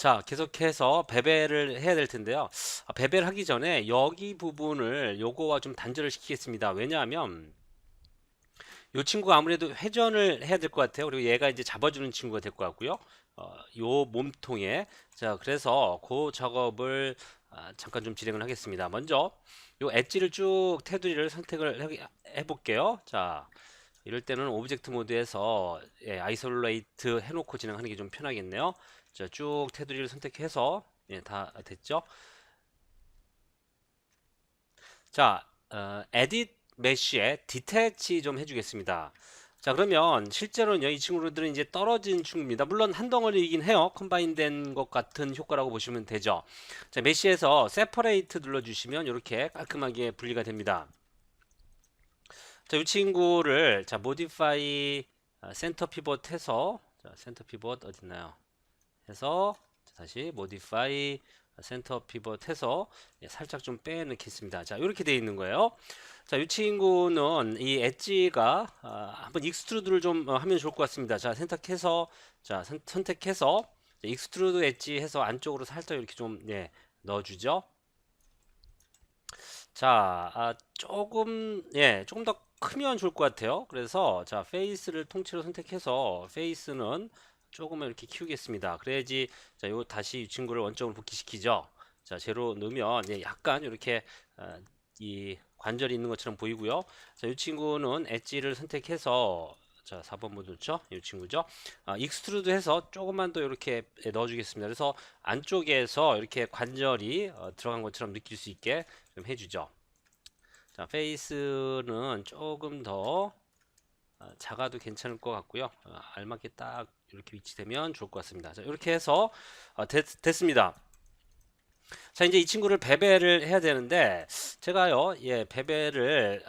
자, 계속해서 배배를 해야 될 텐데요. 배배를 하기 전에 여기 부분을 요거와 좀 단절을 시키겠습니다. 왜냐하면 요 친구가 아무래도 회전을 해야 될 것 같아요. 그리고 얘가 이제 잡아주는 친구가 될 것 같고요. 요 몸통에. 자, 그래서 그 작업을 잠깐 좀 진행을 하겠습니다. 먼저 요 엣지를 쭉 테두리를 선택을 해볼게요. 자, 이럴 때는 오브젝트 모드에서 아이솔레이트 해놓고 진행하는 게 좀 편하겠네요. 자, 쭉 테두리를 선택해서 다 됐죠? 자, 에딧 메쉬에 디태치 좀 해주겠습니다. 자, 그러면 실제로는 이 친구들은 이제 떨어진 친구입니다. 물론 한 덩어리이긴 해요. 컴바인된 것 같은 효과라고 보시면 되죠. 자, 메쉬에서 세퍼레이트 눌러주시면 이렇게 깔끔하게 분리가 됩니다. 자, 이 친구를 자, 모디파이 센터 피벗 해서 자, 센터 피벗 어딨나요? 해서 다시 모디파이 센터 피벗 해서 살짝 좀 빼놓겠습니다. 자, 이렇게 되어 있는 거예요. 자, 이 친구는 이 엣지가 한번 익스트루드를 좀 하면 좋을 것 같습니다. 자, 선택해서 자, 선택해서 익스트루드 엣지 해서 안쪽으로 살짝 이렇게 좀 넣어주죠. 자, 조금 더 크면 좋을 것 같아요. 그래서 자, 페이스를 통째로 선택해서 페이스는 조금만 이렇게 키우겠습니다. 그래야지 자, 요 다시 이 친구를 원점으로 복귀시키죠. 자, 제로 넣으면 약간 이렇게 이 관절이 있는 것처럼 보이고요. 자, 이 친구는 엣지를 선택해서 자, 4번 모드 좋죠? 이 친구죠. 익스트루드 해서 조금만 더 이렇게 넣어주겠습니다. 그래서 안쪽에서 이렇게 관절이 들어간 것처럼 느낄 수 있게 좀 해주죠. 자, 페이스는 조금 더 작아도 괜찮을 것 같고요. 알맞게 딱 이렇게 위치되면 좋을 것 같습니다. 자, 이렇게 해서 됐습니다. 자, 이제 이 친구를 배배를 해야 되는데 제가요, 배배를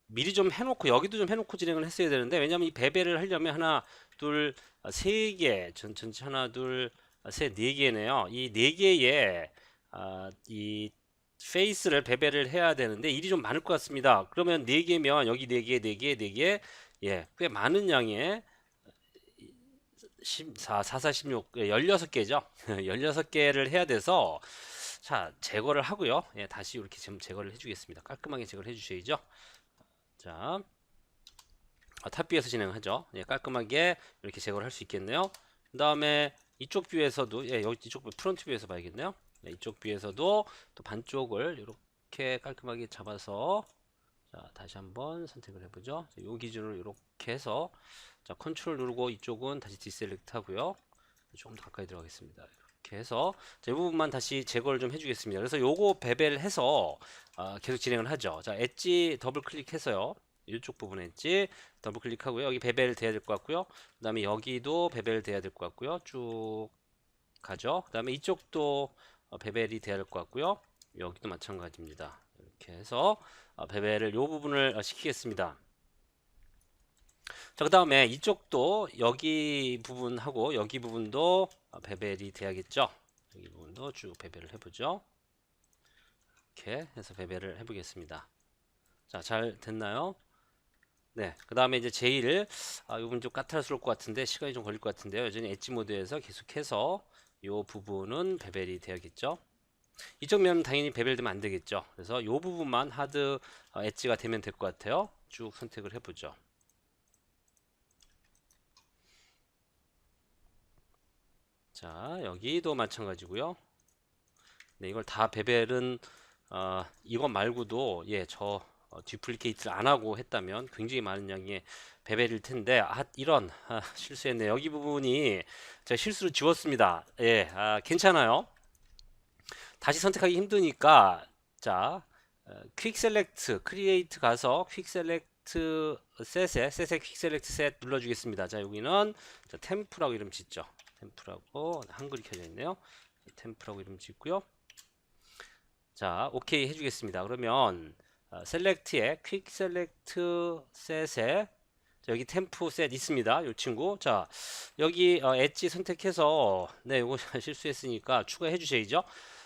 미리 좀 해놓고 여기도 좀 해놓고 진행을 했어야 되는데 왜냐면 이 배배를 하려면 하나, 둘, 세 개, 전체 하나, 둘, 셋, 네 개네요. 이 네 개의 이 페이스를 배배를 해야 되는데 일이 좀 많을 것 같습니다. 그러면 네 개면 여기 네 개, 네 개, 네 개, 꽤 많은 양의 14, 4, 16, 16개죠. 16개를 해야 돼서 자, 제거를 하고요. 다시 이렇게 좀 제거를 해주겠습니다. 깔끔하게 제거를 해주셔야죠. 자, 탑뷰에서 진행하죠. 깔끔하게 이렇게 제거를 할 수 있겠네요. 그 다음에 이쪽 뷰에서도 여기 이쪽 프론트 뷰에서 봐야겠네요. 이쪽 뷰에서도 또 반쪽을 이렇게 깔끔하게 잡아서 자, 다시 한번 선택을 해보죠. 이 기준으로 이렇게 해서 자, 컨트롤 누르고 이쪽은 다시 디셀렉트 하고요. 조금 더 가까이 들어가겠습니다. 이렇게 해서 자, 이 부분만 다시 제거를 좀 해주겠습니다. 그래서 요거 베벨 해서 계속 진행을 하죠. 자, 엣지 더블 클릭해서요. 이쪽 부분 엣지 더블 클릭하고요. 여기 베벨 돼야 될 것 같고요. 그 다음에 여기도 베벨 돼야 될 것 같고요. 쭉 가죠. 그 다음에 이쪽도 베벨이 돼야 될 것 같고요. 여기도 마찬가지입니다. 이렇게 해서 베벨을 요 부분을 시키겠습니다. 자, 그 다음에 이쪽도 여기 부분하고 여기 부분도 베벨이 돼야겠죠. 여기 부분도 쭉 베벨을 해보죠. 이렇게 해서 베벨을 해보겠습니다. 자, 잘 됐나요? 네. 그 다음에 이제 제일 이 부분 좀 까탈스러울 것 같은데 시간이 좀 걸릴 것 같은데요. 여전히 엣지 모드에서 계속해서 이 부분은 베벨이 돼야겠죠. 이쪽 면은 당연히 베벨되면 안 되겠죠. 그래서 이 부분만 하드 엣지가 되면 될 것 같아요. 쭉 선택을 해보죠. 자, 여기도 마찬가지고요. 네, 이걸 다 베벨은 이것 말고도 저 디플리케이트를 안 하고 했다면 굉장히 많은 양의 베벨일 텐데 이런 실수했네. 여기 부분이 제가 실수로 지웠습니다. 괜찮아요. 다시 선택하기 힘드니까 자, 퀵 셀렉트 크리에이트 가서 퀵 셀렉트 셋에 퀵 셀렉트 셋 눌러주겠습니다. 자, 여기는 자, 템프라고 이름 짓죠. 템프라고 한글이 켜져 있네요. 템프라고 이름 짓고요. 자, 오케이 해주겠습니다. 그러면 셀렉트에 퀵 셀렉트 셋에 여기 템프 셋 있습니다. 이 친구. 자, 여기 엣지 선택해서 네, 이거 실수했으니까 추가해 주셔야죠.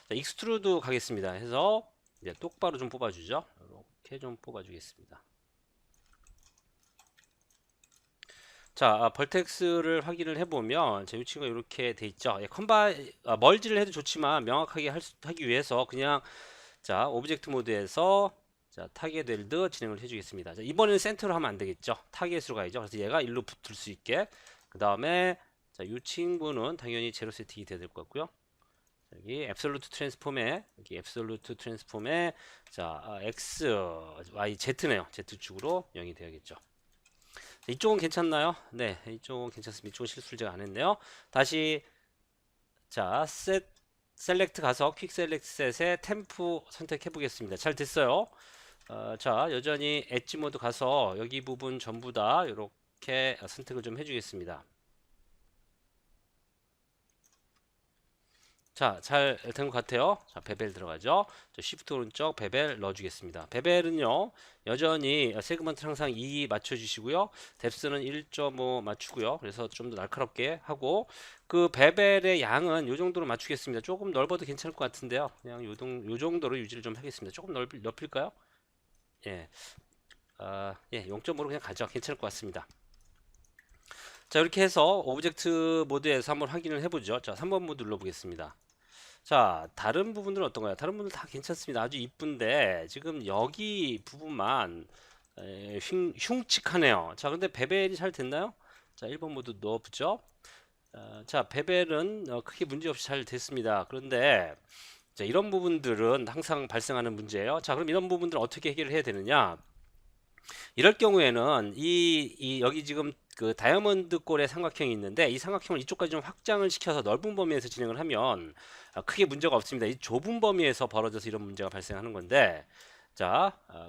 자, 익스트루드 가겠습니다. 해서 이제 똑바로 좀 뽑아주죠. 이렇게 좀 뽑아주겠습니다. 벌텍스를 확인을 해보면 제 위치가 이렇게 돼 있죠. 예, 멀지를 해도 좋지만 명확하게 하기 위해서 그냥 오브젝트 모드에서 타겟 웰드 진행을 해주겠습니다. 이번에는 센터로 하면 안 되겠죠. 타겟으로 가야죠. 그래서 얘가 일로 붙을 수 있게. 그 다음에 이 친구는 당연히 제로 세팅이 돼야 될 것 같고요. 여기 앱솔루트 트랜스폼에 x, y, z네요. z축으로 0이 되어야겠죠. 이쪽은 괜찮나요? 네, 이쪽은 괜찮습니다. 이쪽은 실수를 제가 안 했네요. 다시 셀렉트 가서 퀵 셀렉트 셋에 템프 선택해 보겠습니다. 잘 됐어요. 여전히 엣지 모드 가서 여기 부분 전부 다 이렇게 선택을 좀 해주겠습니다. 잘 된 것 같아요. 베벨 들어가죠. 시프트 오른쪽 베벨 넣어주겠습니다. 베벨은요, 여전히 세그먼트 항상 2 맞춰주시고요. 뎁스는 1.5 맞추고요. 그래서 좀 더 날카롭게 하고, 그 베벨의 양은 이 정도로 맞추겠습니다. 조금 넓어도 괜찮을 것 같은데요. 그냥 요 정도로 유지를 좀 하겠습니다. 조금 넓힐까요? 예. 예, 0.5로 그냥 가죠. 괜찮을 것 같습니다. 이렇게 해서 오브젝트 모드에서 한번 확인을 해보죠. 3번 모드 눌러보겠습니다. 다른 부분들은 어떤가요? 다른 부분들 다 괜찮습니다. 아주 이쁜데 지금 여기 부분만 흉측하네요. 근데 베벨이 잘 됐나요? 1번 모드 넣어보죠. 베벨은 크게 문제없이 잘 됐습니다. 그런데 이런 부분들은 항상 발생하는 문제예요. 그럼 이런 부분들을 어떻게 해결을 해야 되느냐? 이럴 경우에는 여기 지금 그 다이아몬드 꼴의 삼각형이 있는데 이 삼각형을 이쪽까지 좀 확장을 시켜서 넓은 범위에서 진행을 하면 크게 문제가 없습니다. 이 좁은 범위에서 벌어져서 이런 문제가 발생하는 건데,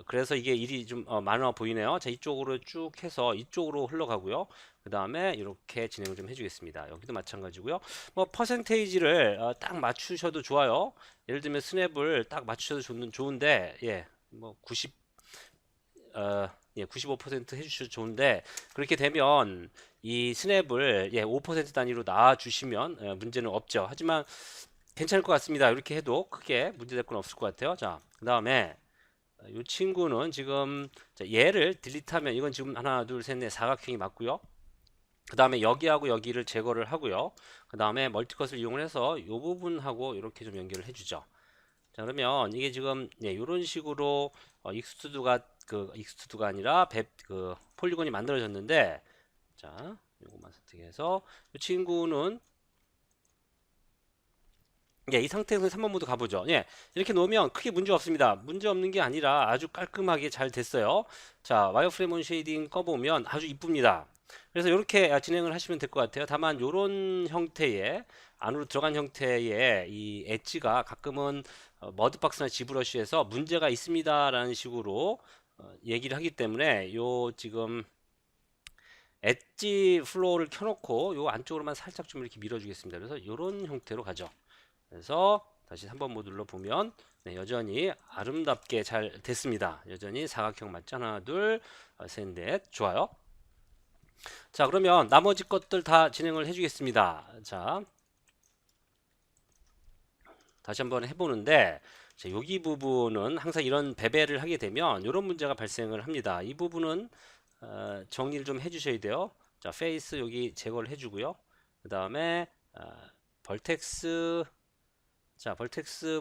그래서 이게 일이 좀 많아 보이네요. 이쪽으로 쭉 해서 이쪽으로 흘러가고요. 그 다음에 이렇게 진행을 좀 해주겠습니다. 여기도 마찬가지고요. 뭐 퍼센테이지를 딱 맞추셔도 좋아요. 예를 들면 스냅을 딱 맞추셔도 좋은데, 예, 뭐 95% 해주셔도 좋은데, 그렇게 되면 이 스냅을 5% 단위로 나와 주시면 문제는 없죠. 하지만 괜찮을 것 같습니다. 이렇게 해도 크게 문제될 건 없을 것 같아요. 그 다음에 이 친구는 지금 얘를 딜리트하면 이건 지금 하나 둘셋넷 사각형이 맞고요. 그 다음에 여기하고 여기를 제거를 하고요. 그 다음에 멀티컷을 이용을 해서 이 부분하고 이렇게 좀 연결을 해주죠. 그러면 이게 지금 이런 식으로 익스트루드가 아니라 폴리곤이 만들어졌는데, 요것만 선택해서 이 친구는 이 상태에서 3번 모드 가보죠. 이렇게 놓으면 크게 문제 없습니다. 문제 없는 게 아니라 아주 깔끔하게 잘 됐어요. 와이어프레임 온 쉐이딩 꺼보면 아주 이쁩니다. 그래서 이렇게 진행을 하시면 될 것 같아요. 다만 이런 형태의 안으로 들어간 형태의 이 엣지가 가끔은 머드박스나 지브러쉬에서 문제가 있습니다라는 식으로 얘기를 하기 때문에 요 지금 엣지 플로우를 켜놓고 요 안쪽으로만 살짝 좀 이렇게 밀어주겠습니다. 그래서 이런 형태로 가죠. 그래서 다시 3번 모듈로 보면 여전히 아름답게 잘 됐습니다. 여전히 사각형 맞죠? 하나, 둘, 셋, 넷. 좋아요. 그러면 나머지 것들 다 진행을 해주겠습니다. 다시 한번 해보는데, 여기 부분은 항상 이런 베벨을 하게 되면 이런 문제가 발생을 합니다. 이 부분은 정리를 좀 해주셔야 돼요. 페이스 여기 제거를 해주고요. 그 다음에 벌텍스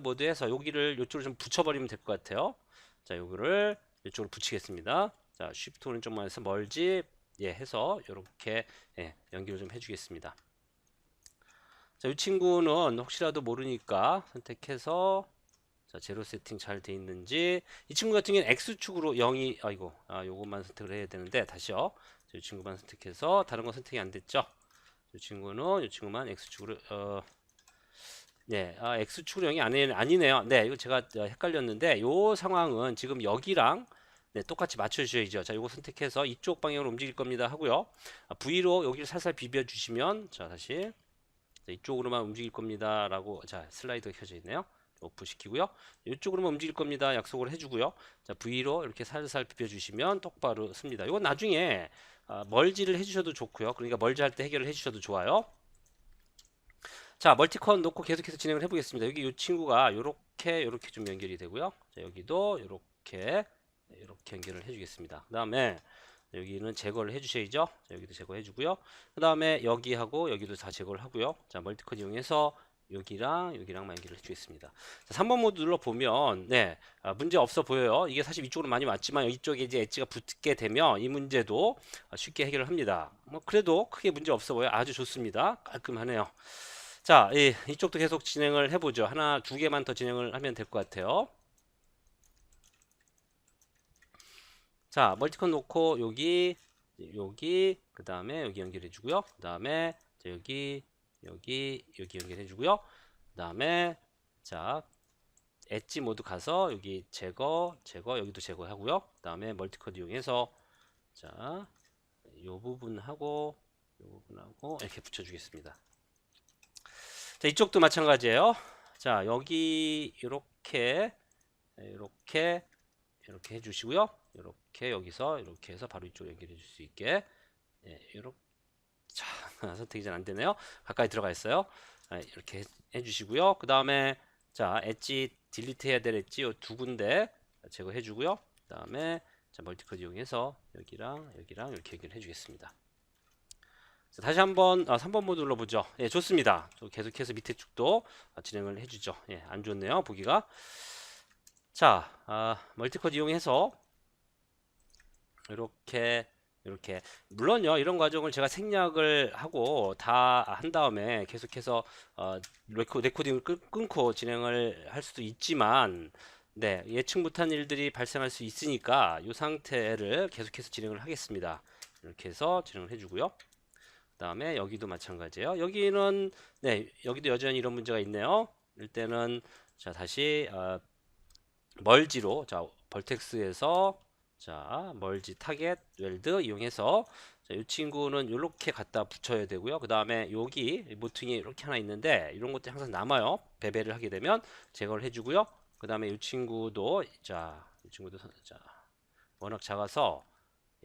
모드에서 여기를 이쪽으로 좀 붙여버리면 될 것 같아요. 여기를 이쪽으로 붙이겠습니다. 쉬프트 오른쪽만 해서 멀지 해서 이렇게 연결을 좀 해주겠습니다. 이 친구는 혹시라도 모르니까 선택해서 제로 세팅 잘 돼 있는지, 이 친구 같은 경우는 X축으로 0이 요것만 선택을 해야 되는데, 다시요. 이 친구만 선택해서 다른 거 선택이 안 됐죠. 이 친구만 X축으로 X축으로 0이 아니네요. 이거 제가 헷갈렸는데, 요 상황은 지금 여기랑 똑같이 맞춰주셔야죠. 이거 선택해서 이쪽 방향으로 움직일 겁니다 하고요. V로 여기를 살살 비벼주시면, 다시 이쪽으로만 움직일 겁니다 라고, 슬라이드가 켜져 있네요. 오프 시키고요. 이쪽으로만 움직일 겁니다 약속을 해주고요. V로 이렇게 살살 비벼주시면 똑바로 씁니다. 이건 나중에 멀지를 해주셔도 좋고요. 그러니까 멀지할 때 해결을 해주셔도 좋아요. 멀티컨 놓고 계속해서 진행을 해보겠습니다. 여기 이 친구가 요렇게 좀 연결이 되고요. 여기도 요렇게 연결을 해주겠습니다. 그 다음에 여기는 제거를 해주셔야죠. 자, 여기도 제거해주고요. 그 다음에 여기하고 여기도 다 제거를 하고요. 자, 멀티컷 이용해서 여기랑 여기랑만 연결을 해주겠습니다. 자, 3번 모드 눌러보면 네, 문제 없어 보여요. 이게 사실 이쪽으로 많이 왔지만 이쪽에 이제 엣지가 붙게 되면 이 문제도 쉽게 해결을 합니다. 뭐 그래도 크게 문제 없어 보여. 아주 좋습니다. 깔끔하네요. 자, 이쪽도 계속 진행을 해보죠. 하나, 두 개만 더 진행을 하면 될 것 같아요. 자, 멀티컨 놓고 여기 그 다음에 여기 연결해 주고요. 그 다음에 여기 연결해 주고요. 그 다음에 자, 엣지 모드 가서 여기 제거 여기도 제거하고요. 그 다음에 멀티컷 이용해서 자, 요 부분하고 이렇게 붙여주겠습니다. 자, 이쪽도 마찬가지예요. 자, 여기 이렇게 해주시고요. 이렇게 여기서 이렇게 해서 바로 이쪽 연결해 줄 수 있게 이렇게 자, 선택이 잘 안 되네요. 가까이 들어가 있어요. 이렇게 해주시고요. 그 다음에 자, 엣지 딜리트 해야 될 엣지 두 군데 제거해 주고요. 그 다음에 자, 멀티컷 이용해서 여기랑 이렇게 연결해 주겠습니다. 자, 다시 한번 3번 모드 눌러보죠. 예, 좋습니다. 계속해서 밑에 쭉도 진행을 해주죠. 예, 안 좋네요. 보기가. 자, 멀티컷 이용해서 이렇게 물론요 이런 과정을 제가 생략을 하고 다 한 다음에 계속해서 레코딩을 끊고 진행을 할 수도 있지만 네, 예측 못한 일들이 발생할 수 있으니까 이 상태를 계속해서 진행을 하겠습니다. 이렇게 해서 진행을 해주고요. 그 다음에 여기도 마찬가지예요. 여기는 네, 여기도 여전히 이런 문제가 있네요. 이럴 때는 자, 다시 멀지로 자, 벌텍스에서 자, 멀지 타겟 웰드 이용해서 자, 이 친구는 이렇게 갖다 붙여야 되고요. 그 다음에 여기 모퉁이 이렇게 하나 있는데 이런 것도 항상 남아요. 배배를 하게 되면 제거를 해주고요. 그 다음에 이 친구도 자, 이 친구도 자, 워낙 작아서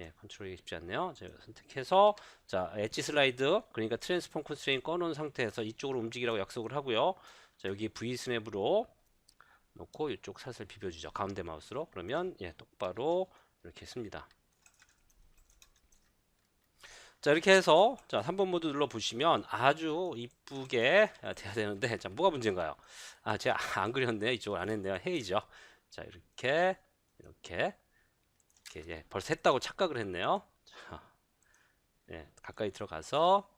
예, 컨트롤이 쉽지 않네요. 제가 선택해서 자, 엣지 슬라이드 그러니까 트랜스폼 컨스트레인 꺼놓은 상태에서 이쪽으로 움직이라고 약속을 하고요. 자, 여기 V 스냅으로 놓고 이쪽 살살 비벼주죠. 가운데 마우스로. 그러면 예, 똑바로 이렇게 씁니다. 자, 이렇게 해서 자, 3번 모드 눌러 보시면 아주 이쁘게 돼야 되는데 자, 뭐가 문제인가요? 제가 안 그렸네요. 이쪽을 안 했네요. 헤이죠. 자, 이렇게 예, 벌써 했다고 착각을 했네요. 자, 예, 가까이 들어가서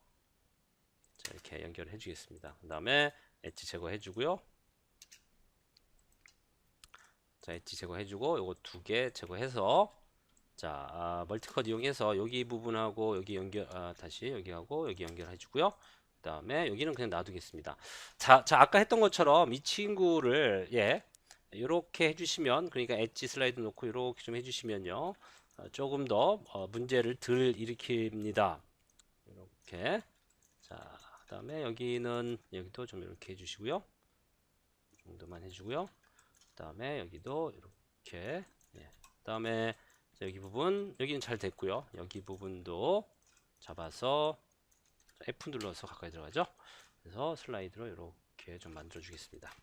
자, 이렇게 연결을 해주겠습니다. 그 다음에 엣지 제거해 주고요. 자, 엣지 제거해 주고 요거 두 개 제거해서 자, 멀티컷 이용해서 여기 부분하고 여기 연결 다시 여기하고 여기 연결해 주고요. 그 다음에 여기는 그냥 놔두겠습니다. 자, 아까 했던 것처럼 이 친구를 예, 이렇게 해주시면 그러니까 엣지 슬라이드 놓고 이렇게 좀 해주시면요 조금 더 문제를 덜 일으킵니다. 이렇게 자, 그 다음에 여기도 좀 이렇게 해주시고요. 이 정도만 해주고요. 그 다음에 여기도 이렇게 예, 그 다음에 여기 부분 여기는 잘 됐고요. 여기 부분도 잡아서 F 눌러서 가까이 들어가죠. 그래서 슬라이드로 이렇게 좀 만들어 주겠습니다.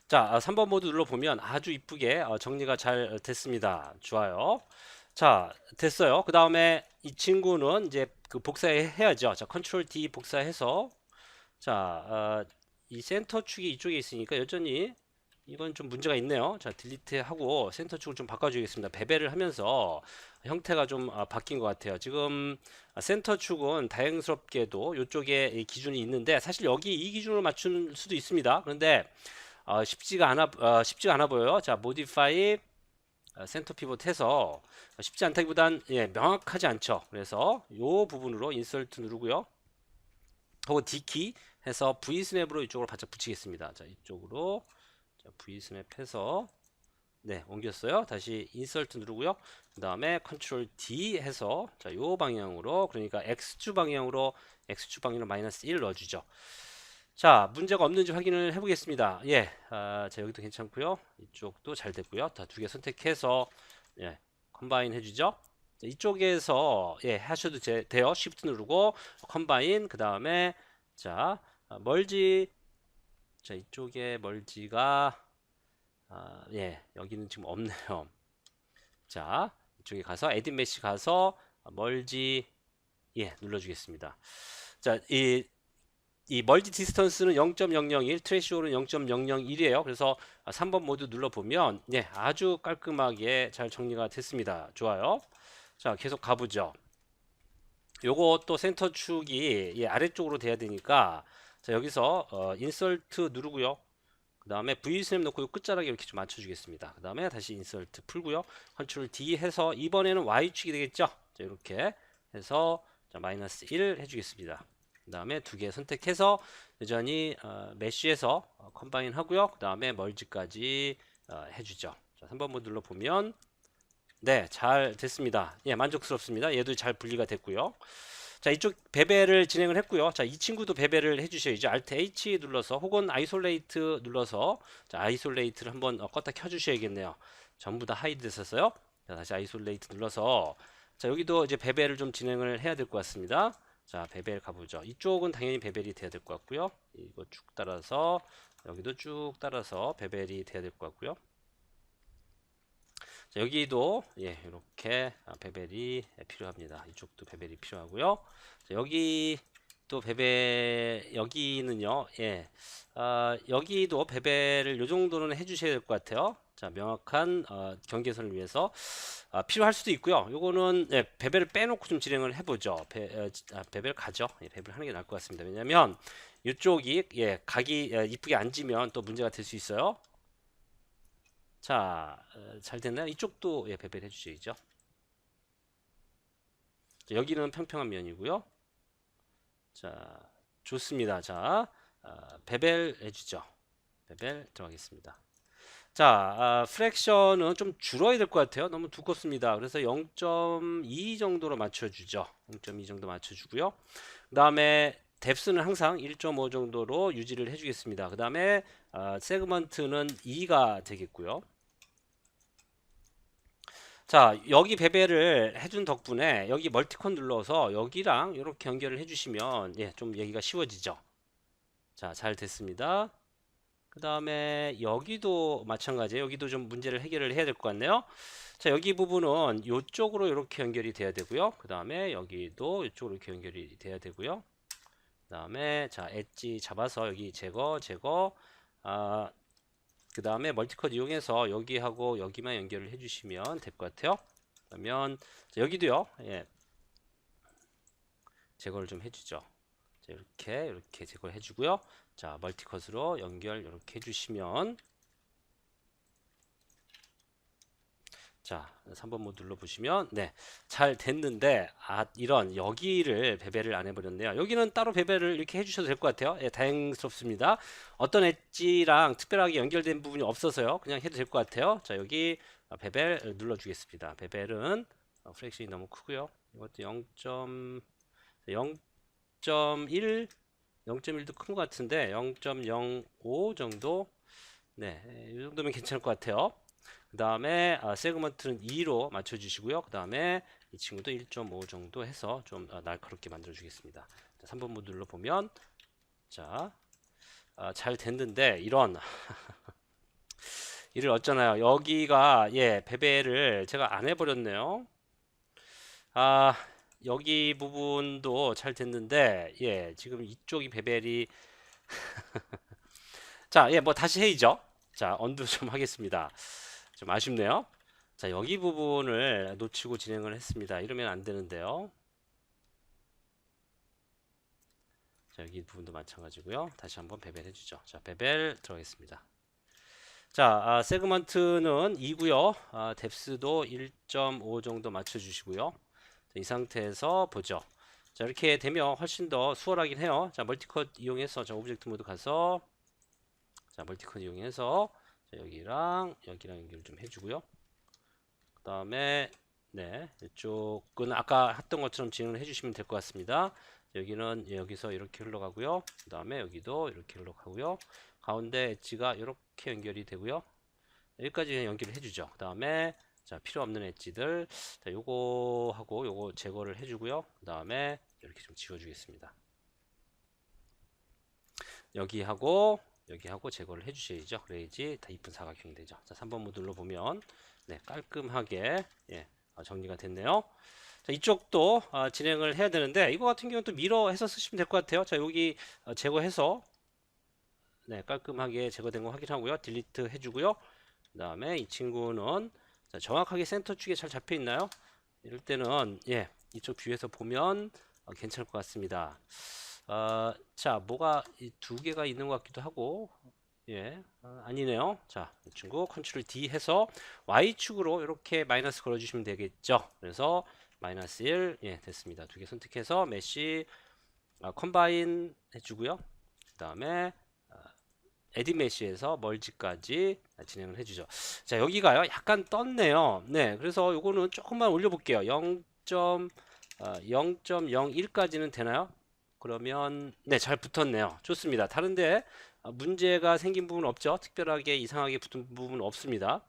자, 3번 모드 눌러보면 아주 이쁘게 정리가 잘 됐습니다. 좋아요. 자, 됐어요. 그 다음에 이 친구는 이제 그 복사해야죠. 자, 컨트롤 D 복사해서 자, 이 센터 축이 이쪽에 있으니까 여전히 이건 좀 문제가 있네요. 자, 딜리트 하고 센터 축을 좀 바꿔주겠습니다. 배배를 하면서 형태가 좀 바뀐 것 같아요. 지금 센터 축은 다행스럽게도 이쪽에 이 기준이 있는데 사실 여기 이 기준으로 맞출 수도 있습니다. 그런데 쉽지가 않아 보여요. 자, 모디파이 센터 피봇 해서 쉽지 않다기보단 예, 명확하지 않죠. 그래서 이 부분으로 인서트 누르고요. 혹은 D키 해서 V스냅으로 이쪽으로 바짝 붙이겠습니다. 자, 이쪽으로 자, V스냅 해서 네, 옮겼어요. 다시 인서트 누르고요. 그 다음에 컨트롤 D 해서 자, 요 방향으로 그러니까 X축 방향으로 마이너스 1 넣어주죠. 자, 문제가 없는지 확인을 해보겠습니다. 예, 자, 여기도 괜찮고요. 이쪽도 잘 됐고요. 다 두 개 선택해서 예, 컴바인 해주죠. 자, 이쪽에서 예, 하셔도 돼요. Shift 누르고 컴바인 그 다음에 자, 멀지 자, 이쪽에 멀지가 예, 여기는 지금 없네요. 자, 이쪽에 가서 에딧 메시 가서 멀지 예, 눌러주겠습니다. 자, 이 멀티 디스턴스는 0.001, 트레시홀은 0.001이에요. 그래서 3번 모두 눌러보면 예, 아주 깔끔하게 잘 정리가 됐습니다. 좋아요. 자, 계속 가보죠. 요거 또 센터 축이 예, 아래쪽으로 돼야 되니까 자, 여기서 인설트 누르고요. 그 다음에 V 스냅 놓고 끝자락에 이렇게 좀 맞춰주겠습니다. 그 다음에 다시 인설트 풀고요. 컨트롤 D 해서 이번에는 Y축이 되겠죠. 자, 이렇게 해서 자, 마이너스 1 해주겠습니다. 그 다음에 두 개 선택해서 여전히 메쉬에서 컴바인 하고요. 그 다음에 멀지까지 해주죠. 자, 3번 모 눌러보면 네, 잘 됐습니다. 예, 만족스럽습니다. 얘도 잘 분리가 됐고요. 자, 이쪽 배배를 진행을 했고요. 자, 이 친구도 배배를 해주셔야죠. Alt H 눌러서 혹은 아이솔레이트 눌러서 자, 아이솔레이트를 한번 껐다 켜주셔야겠네요. 전부 다 하이드 됐었어요. 자, 다시 아이솔레이트 눌러서 자, 여기도 이제 배배를 좀 진행을 해야 될 것 같습니다. 자, 배벨 가보죠. 이쪽은 당연히 배벨이 돼야 될 것 같고요. 이거 쭉 따라서 여기도 쭉 따라서 배벨이 돼야 될 것 같고요. 자, 여기도 예, 이렇게 베벨이 필요합니다. 이쪽도 베벨이 필요하고요. 자, 여기 또 베벨 여기는요. 예. 여기도 베벨을 요 정도는 해 주셔야 될 것 같아요. 자, 명확한 경계선을 위해서 필요할 수도 있고요. 요거는 예, 베벨을 빼놓고 좀 진행을 해보죠. 베벨 가죠. 예, 베벨 하는 게 나을 것 같습니다. 왜냐하면 이쪽이 예, 각이 이쁘게 앉으면 또 문제가 될 수 있어요. 자, 잘 됐나요? 이쪽도 예, 베벨 해주셔야죠. 자, 여기는 평평한 면이고요. 자, 좋습니다. 자, 베벨 해주죠. 베벨 들어가겠습니다. 자, 프랙션은 좀 줄어야 될 것 같아요. 너무 두껍습니다. 그래서 0.2 정도로 맞춰주죠. 0.2 정도 맞춰주고요. 그 다음에 뎁스는 항상 1.5 정도로 유지를 해주겠습니다. 그 다음에 세그먼트는 2가 되겠고요. 자, 여기 배배를 해준 덕분에 여기 멀티컨 눌러서 여기랑 이렇게 연결을 해주시면 예, 좀 얘기가 쉬워지죠. 자, 잘 됐습니다. 그 다음에 여기도 마찬가지예요. 여기도 좀 문제를 해결을 해야 될 것 같네요. 자, 여기 부분은 이쪽으로 이렇게 연결이 돼야 되고요. 그 다음에 여기도 이쪽으로 이렇게 연결이 돼야 되고요. 그 다음에 자, 엣지 잡아서 여기 제거. 그 다음에 멀티컷 이용해서 여기하고 여기만 연결을 해주시면 될 것 같아요. 그러면 여기도요. 예, 제거를 좀 해주죠. 자, 이렇게 제거를 해주고요. 자, 멀티컷으로 연결 이렇게 해주시면 자, 3번 모드 눌러보시면 네, 잘 됐는데 이런 여기를 배배를 안 해버렸네요. 여기는 따로 배배를 이렇게 해주셔도 될 것 같아요. 예, 다행스럽습니다. 어떤 엣지랑 특별하게 연결된 부분이 없어서요. 그냥 해도 될 것 같아요. 자, 여기 배벨 눌러주겠습니다. 배벨은 프랙션이 너무 크고요. 이것도 0.1 0.1도 큰 것 같은데 0.05 정도 네, 이 정도면 괜찮을 것 같아요. 그 다음에 세그먼트는 2로 맞춰주시고요. 그 다음에 이 친구도 1.5 정도 해서 좀 날카롭게 만들어 주겠습니다. 3번 모듈로 보면 자, 잘 됐는데 이런 이를 어쩌나요? 여기가 예, 배배를 제가 안 해버렸네요. 아, 여기 부분도 잘 됐는데 예, 지금 이쪽이 배벨이 자, 예, 뭐 다시 해이죠. 자, 언두 좀 하겠습니다. 좀 아쉽네요. 자, 여기 부분을 놓치고 진행을 했습니다. 이러면 안 되는데요. 자, 여기 부분도 마찬가지고요. 다시 한번 베벨 해주죠. 자, 베벨 들어가겠습니다. 자, 세그먼트는 2고요. 뎁스도 1.5 정도 맞춰주시고요. 자, 이 상태에서 보죠. 자, 이렇게 되면 훨씬 더 수월하긴 해요. 자, 멀티컷 이용해서 자, 오브젝트 모드 가서 자, 멀티컷 이용해서 자, 여기랑 연결 좀 해주고요. 그 다음에 네, 이쪽은 아까 했던 것처럼 진행을 해주시면 될 것 같습니다. 여기는 여기서 이렇게 흘러가고요. 그 다음에 여기도 이렇게 흘러가고요. 가운데 엣지가 이렇게 연결이 되고요. 여기까지 그냥 연결을 해주죠. 그 다음에 자, 필요 없는 엣지들 자, 요거 하고 요거 제거를 해주고요. 그 다음에 이렇게 좀 지워주겠습니다. 여기 하고 여기 하고 제거를 해주셔야죠. 그래야지 다 이쁜 사각형이 되죠. 자, 3번 모듈로 보면 네, 깔끔하게 예, 정리가 됐네요. 자, 이쪽도 진행을 해야 되는데 이거 같은 경우는 또 미러 해서 쓰시면 될 것 같아요. 자, 여기 제거해서 네, 깔끔하게 제거된 거 확인하고요. 딜리트 해주고요. 그 다음에 이 친구는 자, 정확하게 센터 쪽에 잘 잡혀 있나요? 이럴 때는 예, 이쪽 뷰에서 보면 괜찮을 것 같습니다. 자, 뭐가 이 두 개가 있는 것 같기도 하고 예, 아니네요. 자, 이 친구 컨트롤 D 해서 Y축으로 이렇게 마이너스 걸어주시면 되겠죠. 그래서 마이너스 1, 예, 됐습니다. 두 개 선택해서 메시 컴바인 해주고요. 그 다음에 에디 메시에서 멀지까지 진행을 해주죠. 자, 여기가요, 약간 떴네요. 네, 그래서 요거는 조금만 올려볼게요. 0.01까지는 되나요? 그러면 네, 잘 붙었네요. 좋습니다. 다른데 문제가 생긴 부분 없죠? 특별하게 이상하게 붙은 부분 없습니다.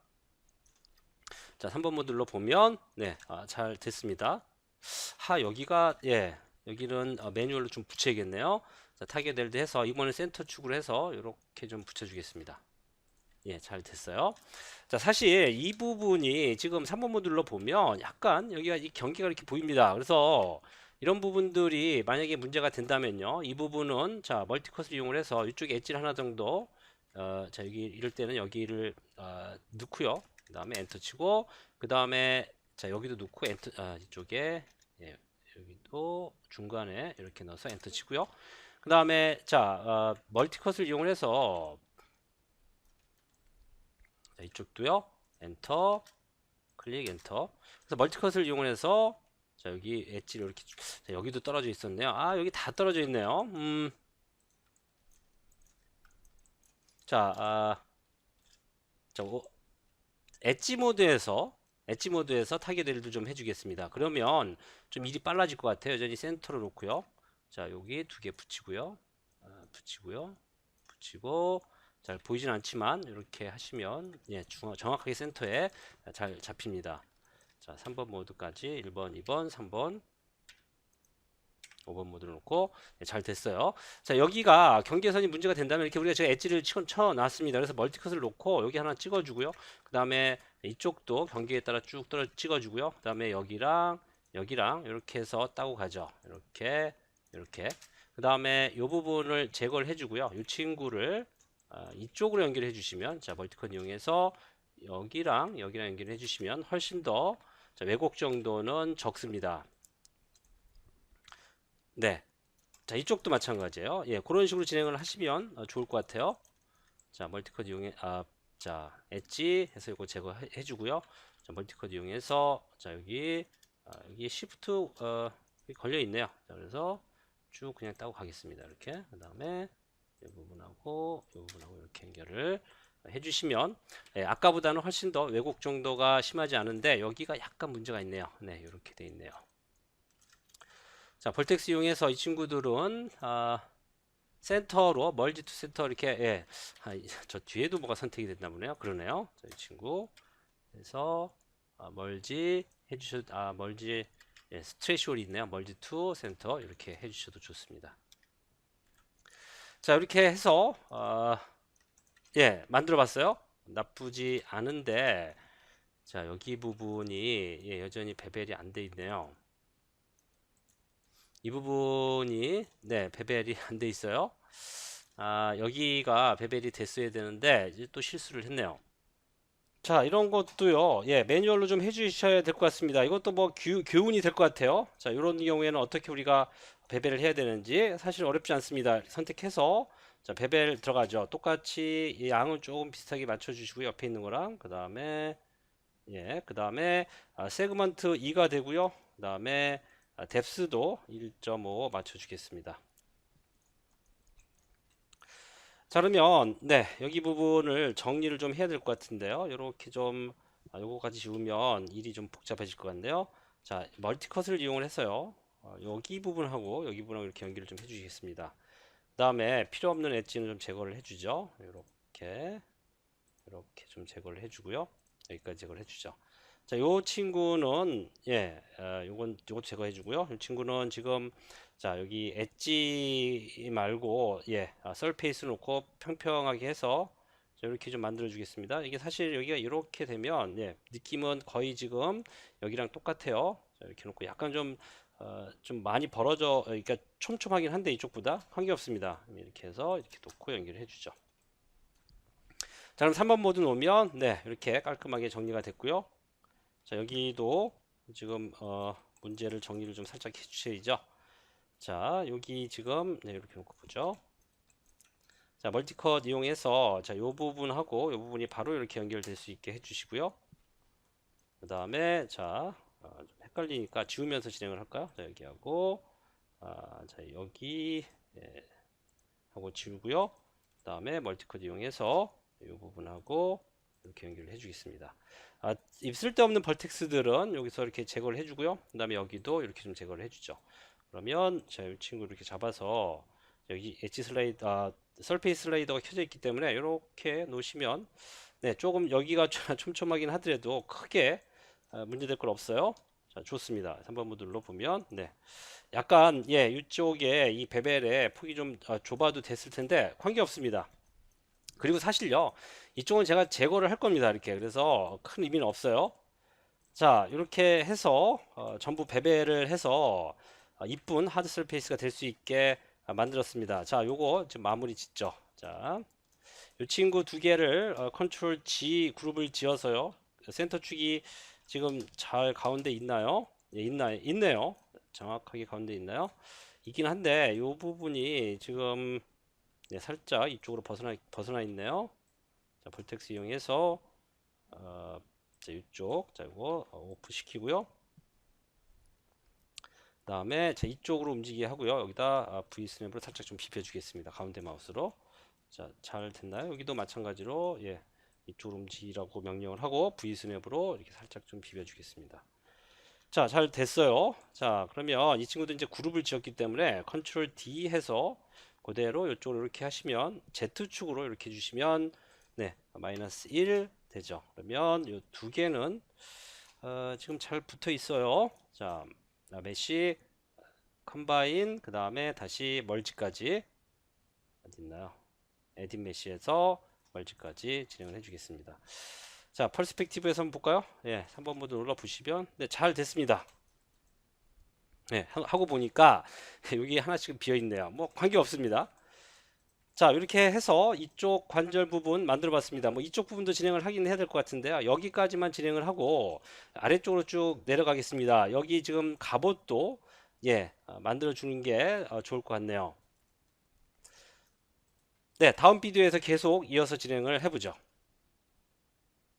자, 3번 모듈로 보면 네, 잘 됐습니다. 여기가 예, 여기는 매뉴얼로 좀 붙여야겠네요. 자, 타겟 웰드 해서 이번엔 센터 축으로 해서 이렇게 좀 붙여주겠습니다. 예, 잘 됐어요. 자, 사실 이 부분이 지금 3번 모듈로 보면 약간 여기가 이 경계가 이렇게 보입니다. 그래서 이런 부분들이 만약에 문제가 된다면요. 이 부분은 자, 멀티컷을 이용을 해서 이쪽에 엣지를 하나 정도 자, 여기 이럴 때는 여기를 넣고요. 그 다음에 엔터 치고 그 다음에 자, 여기도 넣고 엔터 이쪽에 예, 여기도 중간에 이렇게 넣어서 엔터 치고요. 그 다음에 자, 멀티컷을 이용을 해서 자, 이쪽도요. 엔터, 클릭, 엔터. 그래서 멀티컷을 이용해서 자, 여기 엣지를 이렇게 자, 여기도 떨어져 있었네요. 여기 다 떨어져 있네요. 자, 자, 엣지 모드에서 타겟 웰드 좀 해주겠습니다. 그러면 좀 일이 빨라질 것 같아요. 여전히 센터로 놓고요. 자, 여기 두 개 붙이고요. 붙이고요. 붙이고 잘 보이진 않지만 이렇게 하시면 예, 정확하게 센터에 잘 잡힙니다. 자, 3번 모드까지 1번, 2번, 3번, 5번 모드를 놓고 네, 잘 됐어요. 자, 여기가 경계선이 문제가 된다면 이렇게 우리가 제가 엣지를 쳐놨습니다. 그래서 멀티컷을 놓고 여기 하나 찍어주고요. 그 다음에 이쪽도 경계에 따라 쭉 찍어주고요. 그 다음에 여기랑 이렇게 해서 따고 가죠. 이렇게. 그 다음에 이 부분을 제거를 해주고요. 이 친구를 이쪽으로 연결해 주시면 자, 멀티컷 이용해서 여기랑 연결해 주시면 훨씬 더 자, 왜곡 정도는 적습니다. 네. 자, 이쪽도 마찬가지예요. 예, 그런 식으로 진행을 하시면 좋을 것 같아요. 자, 멀티컷 자, 엣지 해서 이거 제거해 주고요. 자, 멀티컷 이용해서 자, 여기 시프트 걸려 있네요. 자, 그래서 쭉 그냥 따고 가겠습니다. 이렇게. 그다음에 이 부분하고 이렇게 연결을 해주시면 아까보다는 훨씬 더 왜곡 정도가 심하지 않은데 여기가 약간 문제가 있네요. 네, 이렇게 돼 있네요. 자, 벌텍스 이용해서 이 친구들은 센터로 멀지 투 센터 이렇게 예. 저 뒤에도 뭐가 선택이 됐나 보네요. 그러네요. 자, 이 친구 그래서 멀지 해주셔도 멀지 예, 스트레이트홀이 있네요. 멀지 투 센터 이렇게 해주셔도 좋습니다. 자, 이렇게 해서 예, 만들어 봤어요. 나쁘지 않은데 자, 여기 부분이 예, 여전히 배벨이 안 돼 있네요. 이 부분이 네, 배벨이 안 돼 있어요. 여기가 배벨이 됐어야 되는데 이제 또 실수를 했네요. 자, 이런 것도요. 예, 매뉴얼로 좀 해주셔야 될 것 같습니다. 이것도 뭐 교훈이 될 것 같아요. 자, 이런 경우에는 어떻게 우리가 배벨을 해야 되는지 사실 어렵지 않습니다. 선택해서 자, 배벨 들어가죠. 똑같이 이 양은 조금 비슷하게 맞춰주시고 옆에 있는 거랑 그 다음에 예, 그 다음에 세그먼트 2가 되고요. 그 다음에 뎁스도 1.5 맞춰주겠습니다. 자, 그러면 네, 여기 부분을 정리를 좀 해야 될 것 같은데요. 이렇게 좀 요거까지 지우면 일이 좀 복잡해질 것 같네요. 자, 멀티컷을 이용을 해서요. 여기 부분하고 여기 부분하고 이렇게 연결을 좀 해주시겠습니다. 그 다음에 필요 없는 엣지는 좀 제거를 해주죠. 이렇게 좀 제거를 해주고요. 여기까지 제거를 해주죠. 자, 요 친구는 요것도 제거해 주고요. 이 친구는 지금 자, 여기 엣지 말고 서페이스 놓고 평평하게 해서 자, 이렇게 좀 만들어 주겠습니다. 이게 사실 여기가 이렇게 되면 느낌은 거의 지금 여기랑 똑같아요. 자, 이렇게 놓고 약간 좀 많이 그러니까 촘촘하긴 한데 이쪽보다 관계없습니다. 이렇게 해서 이렇게 놓고 연결해 주죠. 자, 그럼 3번 모드 놓으면 이렇게 깔끔하게 정리가 됐고요. 자, 여기도 지금 문제를 정리를 좀 살짝 해주셔야죠. 자, 여기 지금 이렇게 놓고 보죠. 자, 멀티컷 이용해서 자, 요 부분하고 요 부분이 바로 이렇게 연결될 수 있게 해주시고요. 그 다음에 자, 좀 헷갈리니까 지우면서 진행을 할까요? 자, 여기 하고 자, 여기 하고 지우고요. 그 다음에 멀티컷 이용해서 이 부분하고 이렇게 연결을 해주겠습니다. 쓸데없는 벌텍스들은 여기서 이렇게 제거를 해주고요. 그 다음에 여기도 이렇게 좀 제거를 해주죠. 그러면 자, 이 친구 이렇게 잡아서 여기 엣지 서페이스 슬라이더가 켜져 있기 때문에 이렇게 놓으시면 조금 여기가 촘촘하긴 하더라도 크게 문제될 건 없어요. 자, 좋습니다. 3번 모듈로 보면 약간 이쪽에 이 베벨의 폭이 좀 좁아도 됐을 텐데 관계없습니다. 그리고 사실요, 이쪽은 제가 제거를 할 겁니다. 이렇게. 그래서 큰 의미는 없어요. 자, 이렇게 해서 전부 배배를 해서 이쁜 하드 서페이스가 될 수 있게 만들었습니다. 자, 요거 지금 마무리 짓죠. 자, 이 친구 두 개를 컨트롤 G 그룹을 지어서요. 센터 축이 지금 잘 가운데 있나요? 있네요. 정확하게 가운데 있나요? 있긴 한데 이 부분이 지금 살짝 이쪽으로 벗어나 있네요. 자, 볼텍스 이용해서 자, 이쪽 자, 이거 오프 시키고요. 그다음에 자, 이쪽으로 움직이게 하고요. 여기다 V 스냅으로 살짝 좀 비벼 주겠습니다. 가운데 마우스로. 자, 잘 됐나요? 여기도 마찬가지로 이쪽으로 움직이라고 명령을 하고 V 스냅으로 이렇게 살짝 좀 비벼 주겠습니다. 자, 잘 됐어요. 자, 그러면 이 친구도 이제 그룹을 지었기 때문에 컨트롤 D 해서 그대로 이쪽으로 이렇게 하시면 Z축으로 이렇게 주시면 마이너스 1 되죠. 그러면 이 두 개는 지금 잘 붙어 있어요. 자, 메시 컴바인 그 다음에 다시 멀지까지 어디 있나요? 에딧 메시에서 멀지까지 진행을 해주겠습니다. 자, 퍼스펙티브에서 한번 볼까요? 3번 모드 눌러 보시면 잘 됐습니다. 하고 보니까 여기 하나씩 비어 있네요. 뭐 관계 없습니다. 자, 이렇게 해서 이쪽 관절 부분 만들어 봤습니다. 뭐 이쪽 부분도 진행을 하긴 해야 될 것 같은데요. 여기까지만 진행을 하고 아래쪽으로 쭉 내려가겠습니다. 여기 지금 갑옷도 만들어 주는 게 좋을 것 같네요. 다음 비디오에서 계속 이어서 진행을 해보죠.